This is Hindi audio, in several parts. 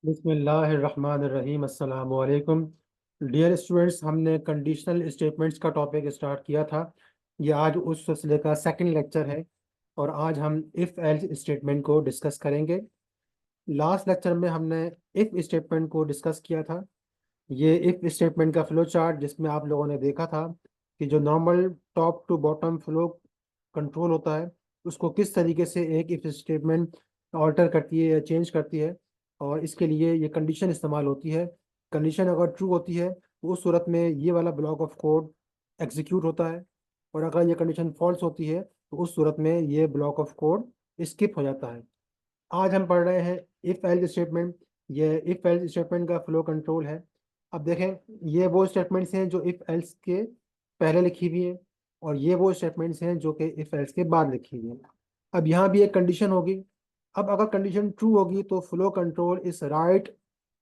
बिस्मिल्लाहिर्रहमानिर्रहीम अस्सलाम वालेकुम। डियर स्टूडेंट्स, हमने कंडीशनल स्टेटमेंट्स का टॉपिक स्टार्ट किया था। ये आज उस सिलसिले का सेकंड लेक्चर है और आज हम इफ़ एल्स स्टेटमेंट को डिस्कस करेंगे। लास्ट लेक्चर में हमने इफ़ स्टेटमेंट को डिस्कस किया था। ये इफ़ स्टेटमेंट का फ्लो चार्ट जिसमें आप लोगों ने देखा था कि जो normal top to bottom flow control होता है उसको किस तरीके से एक इफ़ स्टेटमेंट ऑल्टर करती है या चेंज करती है, और इसके लिए ये कंडीशन इस्तेमाल होती है। कंडीशन अगर ट्रू होती है तो उस सूरत में ये वाला ब्लॉक ऑफ कोड एग्जीक्यूट होता है, और अगर ये कंडीशन फॉल्स होती है तो उस सूरत में ये ब्लॉक ऑफ कोड स्किप हो जाता है। आज हम पढ़ रहे हैं इफ एल्स स्टेटमेंट। ये इफ एल्स स्टेटमेंट का फ्लो कंट्रोल है। अब देखें, ये वो स्टेटमेंट्स हैं जो इफ एल्स के पहले लिखी हुई हैं, और ये वो स्टेटमेंट्स हैं जो कि इफ एल्स के बाद लिखी हुई हैं। अब यहाँ भी एक कंडीशन होगी। अब अगर कंडीशन ट्रू होगी तो फ्लो कंट्रोल इस राइट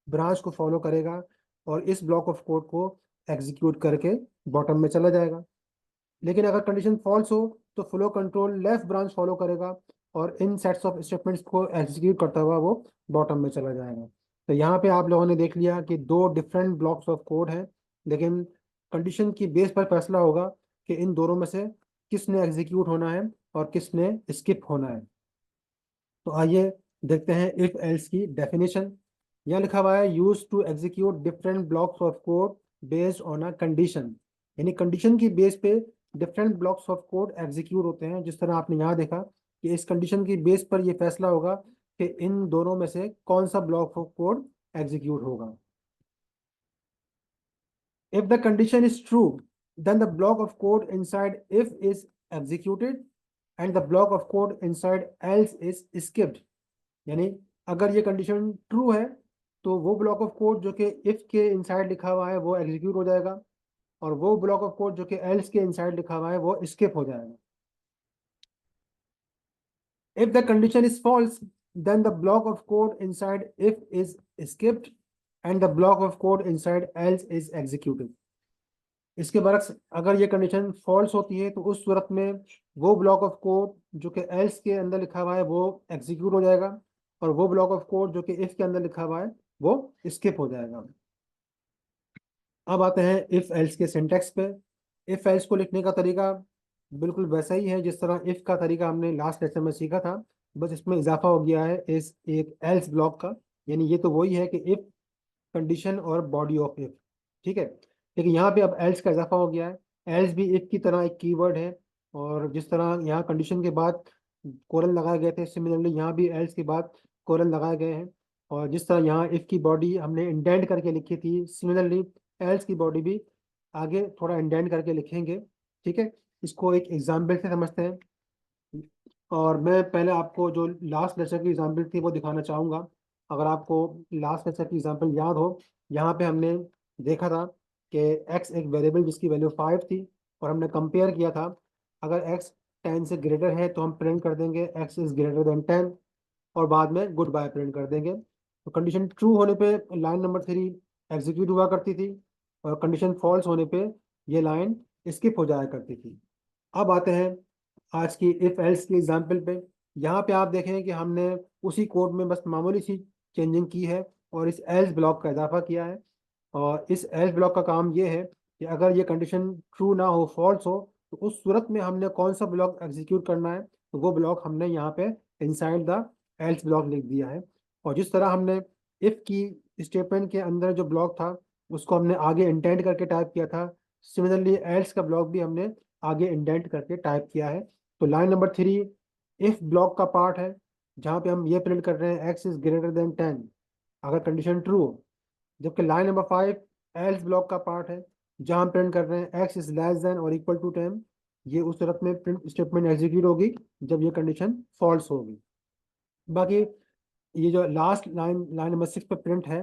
ब्रांच को फॉलो करेगा और इस ब्लॉक ऑफ कोड को एग्जीक्यूट करके बॉटम में चला जाएगा। लेकिन अगर कंडीशन फॉल्स हो तो flow control left branch follow करेगा और इन सेट्स ऑफ स्टेटमेंट्स को एग्जीक्यूट करता हुआ वो बॉटम में चला जाएगा। तो यहाँ पे आप लोगों ने देख लिया कि दो डिफरेंट ब्लॉक्स ऑफ कोड हैं, लेकिन कंडीशन की बेस पर फैसला होगा कि इन दोनों में से किसने एग्जीक्यूट होना है और किसने स्किप होना है। तो आइए देखते हैं इफ एल्स की डेफिनेशन। यहाँ लिखा हुआ है use to execute different blocks of code based on a condition. यानी कंडीशन की बेस पे different blocks of code execute होते हैं। जिस तरह आपने यहाँ देखा कि इस कंडीशन की बेस पर यह फैसला होगा कि इन दोनों में से कौन सा ब्लॉक ऑफ कोड एग्जीक्यूट होगा। If the condition is true, then the block of code inside if is executed and the block of code inside else is skipped। यानी अगर ये कंडीशन ट्रू है तो वो ब्लॉक ऑफ कोड जो कि इफ के इनसाइड लिखा हुआ है वो एग्जीक्यूट हो जाएगा, और वो ब्लॉक ऑफ कोड जो कि एल्स के इनसाइड लिखा हुआ है वो स्किप हो जाएगा। If the condition is false, then the block of code inside if is skipped and the block of code inside else is executed। इसके बरक्स अगर ये कंडीशन फॉल्स होती है तो उस सूरत में वो ब्लॉक ऑफ कोड जो कि एल्स के अंदर लिखा हुआ है वो एग्जीक्यूट हो जाएगा, और वो ब्लॉक ऑफ कोड जो कि इफ के अंदर लिखा हुआ है वो स्किप हो जाएगा। अब आते हैं इफ एल्स के सिंटेक्स पे। इफ एल्स को लिखने का तरीका बिल्कुल वैसा ही है जिस तरह इफ का तरीका हमने लास्ट लेक्चर में सीखा था, बस इसमें इजाफा हो गया है इस एक एल्स ब्लॉक का। यानी ये तो वही है कि इफ कंडीशन और बॉडी ऑफ इफ, ठीक है, लेकिन यहाँ पे अब एल्स का इजाफा हो गया है। एल्स भी इफ की तरह एक कीवर्ड है, और जिस तरह यहाँ कंडीशन के बाद कोलन लगाए गए थे, सिमिलरली यहाँ भी एल्स के बाद कोलन लगाए गए हैं। और जिस तरह यहाँ इफ की बॉडी हमने इंडेंट करके लिखी थी, सिमिलरली एल्स की बॉडी भी आगे थोड़ा इंडेंट करके लिखेंगे। ठीक है, इसको एक एग्जाम्पल से समझते हैं, और मैं पहले आपको जो लास्ट लेक्चर की एग्जाम्पल थी वो दिखाना चाहूँगा। अगर आपको लास्ट लेक्चर की एग्जाम्पल याद हो, यहाँ पे हमने देखा था कि x एक वेरिएबल जिसकी वैल्यू 5 थी, और हमने कंपेयर किया था अगर x 10 से ग्रेटर है तो हम प्रिंट कर देंगे x इज ग्रेटर देन 10, और बाद में गुड बाय प्रिंट कर देंगे। तो कंडीशन ट्रू होने पे लाइन नंबर 3 एग्जीक्यूट हुआ करती थी, और कंडीशन फॉल्स होने पे ये लाइन स्किप हो जाया करती थी। अब आते हैं आज की इफ एल्स की एग्जाम्पल पे। यहाँ पे आप देखें कि हमने उसी कोड में बस मामूली सी चेंजिंग की है और इस एल्स ब्लॉक का इजाफा किया है। और इस एल्स ब्लॉक का काम ये है कि अगर ये कंडीशन ट्रू ना हो, फॉल्स हो, तो उस सूरत में हमने कौन सा ब्लॉक एग्जीक्यूट करना है, तो वो ब्लॉक हमने यहाँ पे इनसाइड द एल्स ब्लॉक लिख दिया है। और जिस तरह हमने इफ की स्टेटमेंट के अंदर जो ब्लॉक था उसको हमने आगे इंटेंड करके टाइप किया था, सिमिलरली एल्स का ब्लॉक भी हमने आगे इंडेंट करके टाइप किया है। तो लाइन नंबर 3 इफ ब्लॉक का पार्ट है, जहाँ पे हम ये प्रिंट कर रहे हैं एक्स इज ग्रेटर देन 10 अगर कंडीशन ट्रू हो, जबकि लाइन नंबर 5 एल्स ब्लॉक का पार्ट है जहाँ हम प्रिंट कर रहे हैं एक्स इज लेस देन और इक्वल टू 10। ये उस सूरत में प्रिंट स्टेटमेंट एग्जीक्यूट होगी जब ये कंडीशन फॉल्स होगी। बाकी ये जो लास्ट लाइन लाइन नंबर 6 पे प्रिंट है,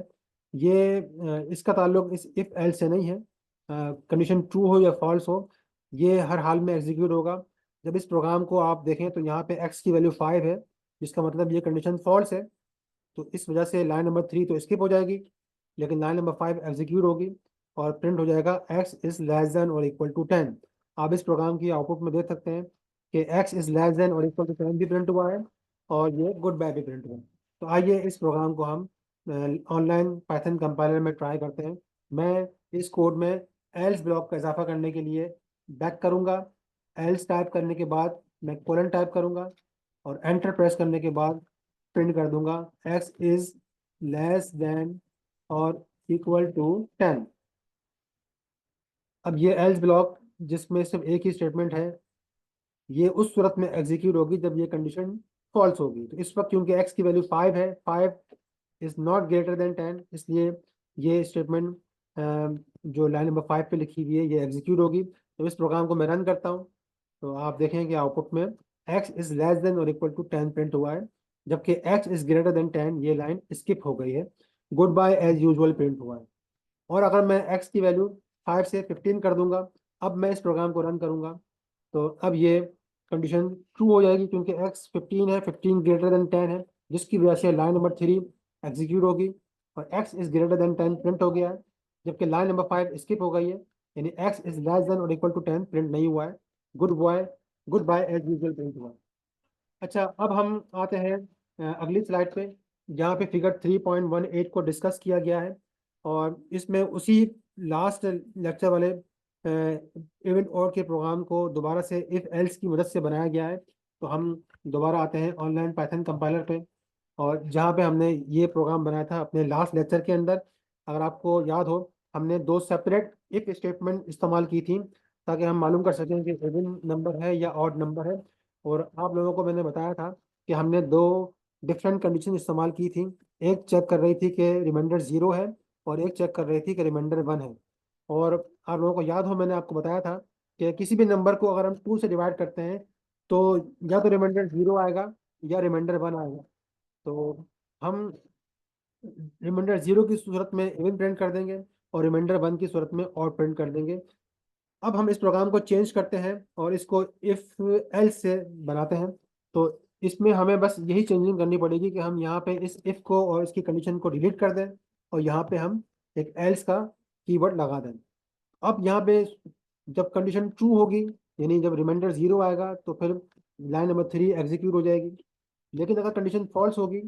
ये इसका ताल्लुक इस इफ एल से नहीं है। कंडीशन ट्रू हो या फॉल्स हो, ये हर हाल में एग्जीक्यूट होगा। जब इस प्रोग्राम को आप देखें तो यहाँ पे एक्स की वैल्यू 5 है, जिसका मतलब ये कंडीशन फॉल्स है। तो इस वजह से लाइन नंबर 3 तो स्किप हो जाएगी, लेकिन लाइन नंबर 5 एग्जीक्यूट होगी और प्रिंट हो जाएगा एक्स इज लेस देन और इक्वल टू 10। आप इस प्रोग्राम की आउटपुट में देख सकते हैं कि एक्स इज लेस देन और इक्वल टू 10 भी प्रिंट हुआ है, और ये गुड बाय भी प्रिंट हुआ है। तो आइए इस प्रोग्राम को हम ऑनलाइन पाइथन कंपाइलर में ट्राई करते हैं। मैं इस कोड में एल्स ब्लॉक का इजाफा करने के लिए बैक करूँगा। एल्स टाइप करने के बाद मैं कोलन टाइप करूँगा और एंटर प्रेस करने के बाद प्रिंट कर दूंगा x इज लेस देन और इक्वल टू 10। अब ये एल्स ब्लॉक जिसमें सिर्फ एक ही स्टेटमेंट है, ये उस सूरत में एग्जीक्यूट होगी जब ये कंडीशन फॉल्स होगी। तो इस वक्त क्योंकि x की वैल्यू 5 है, 5 इज नॉट ग्रेटर देन 10, इसलिए ये स्टेटमेंट जो लाइन नंबर 5 पे लिखी हुई है ये एग्जीक्यूट होगी। तो इस प्रोग्राम को मैं रन करता हूँ तो आप देखें कि आउटपुट में x इज लेस देन और इक्वल टू 10 प्रिंट हुआ है, जबकि x इज ग्रेटर देन 10 ये लाइन स्किप हो गई है, good bye as usual print हुआ है। और अगर मैं x की वैल्यू 5 से 15 कर दूंगा, अब मैं इस प्रोग्राम को रन करूंगा तो अब ये कंडीशन ट्रू हो जाएगी क्योंकि x 15 है, 15 ग्रेटर देन 10 है, जिसकी वजह से लाइन नंबर 3 एग्जीक्यूट होगी और x is greater than 10 print हो गया है, जबकि लाइन नंबर 5 स्किप हो गई है, यानी x इज लेस देन और इक्वल टू 10 प्रिंट नहीं हुआ है, good bye as usual print हुआ। अच्छा, अब हम आते हैं अगली स्लाइड पे जहाँ पे फिगर 3.18 को डिस्कस किया गया है और इसमें उसी लास्ट लेक्चर वाले इवेंट और के प्रोग्राम को दोबारा से इफ एल्स की मदद से बनाया गया है। तो हम दोबारा आते हैं ऑनलाइन पाइथन कंपाइलर पे और जहाँ पे हमने ये प्रोग्राम बनाया था अपने लास्ट लेक्चर के अंदर, अगर आपको याद हो, हमने दो सेपरेट इफ स्टेटमेंट इस्तेमाल की थी ताकि हम मालूम कर सकें कि इवन नंबर है या ऑड नंबर है। और आप लोगों को मैंने बताया था कि हमने दो डिफरेंट कंडीशन इस्तेमाल की थी, एक चेक कर रही थी कि रिमाइंडर 0 है और एक चेक कर रही थी कि रिमाइंडर 1 है। और आप लोगों को याद हो मैंने आपको बताया था कि किसी भी नंबर को अगर हम 2 से डिवाइड करते हैं तो या तो रिमाइंडर 0 आएगा या रिमाइंडर 1 आएगा। तो हम रिमाइंडर 0 की सूरत में इवन प्रिंट कर देंगे और रिमाइंडर 1 की सूरत में ऑड प्रिंट कर देंगे। अब हम इस प्रोग्राम को चेंज करते हैं और इसको इफ एल्स से बनाते हैं। तो इसमें हमें बस यही चेंजिंग करनी पड़ेगी कि हम यहाँ पे इस इफ को और इसकी कंडीशन को डिलीट कर दें और यहाँ पे हम एक एल्स का कीवर्ड लगा दें। अब यहाँ पे जब कंडीशन ट्रू होगी, यानी जब रिमाइंडर 0 आएगा तो फिर लाइन नंबर 3 एग्जीक्यूट हो जाएगी, लेकिन अगर कंडीशन फॉल्स होगी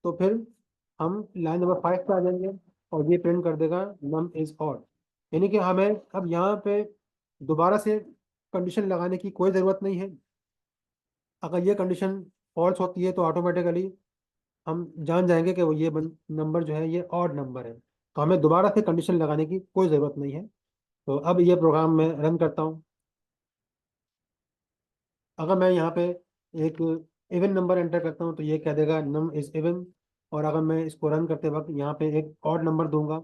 तो फिर हम लाइन नंबर 5 पे आ जाएंगे और ये प्रिंट कर देगा नम इज ऑड। यानी कि हमें अब यहाँ पे दोबारा से कंडीशन लगाने की कोई ज़रूरत नहीं है। अगर ये कंडीशन फॉल्स होती है तो ऑटोमेटिकली हम जान जाएंगे कि वो ये नंबर जो है ये ऑड नंबर है, तो हमें दोबारा से कंडीशन लगाने की कोई ज़रूरत नहीं है। तो अब ये प्रोग्राम मैं रन करता हूँ। अगर मैं यहाँ पे एक इवन नंबर एंटर करता हूँ तो ये कह देगा नम इज इवन, और अगर मैं इसको रन करते वक्त यहाँ पे एक ऑड नंबर दूंगा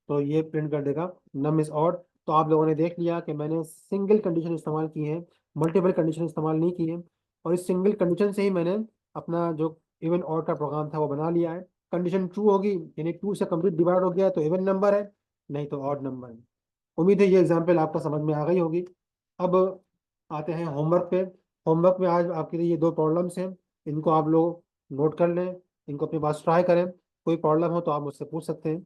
तो ये प्रिंट कर देगा नम इज ऑड। तो आप लोगों ने देख लिया कि मैंने सिंगल कंडीशन इस्तेमाल की है, मल्टीपल कंडीशन इस्तेमाल नहीं की है, और इस सिंगल कंडीशन से ही मैंने अपना जो इवन ऑड का प्रोग्राम था वो बना लिया है। कंडीशन ट्रू होगी यानी 2 से कंप्लीट डिवाइड हो गया तो इवन नंबर है, नहीं तो ऑड नंबर है। उम्मीद है ये एग्जाम्पल आपको समझ में आ गई होगी। अब आते हैं होमवर्क पे। होमवर्क में आज आपके लिए ये दो प्रॉब्लम्स हैं, इनको आप लोग नोट कर लें, इनको अपने पास ट्राई करें, कोई प्रॉब्लम हो तो आप मुझसे पूछ सकते हैं।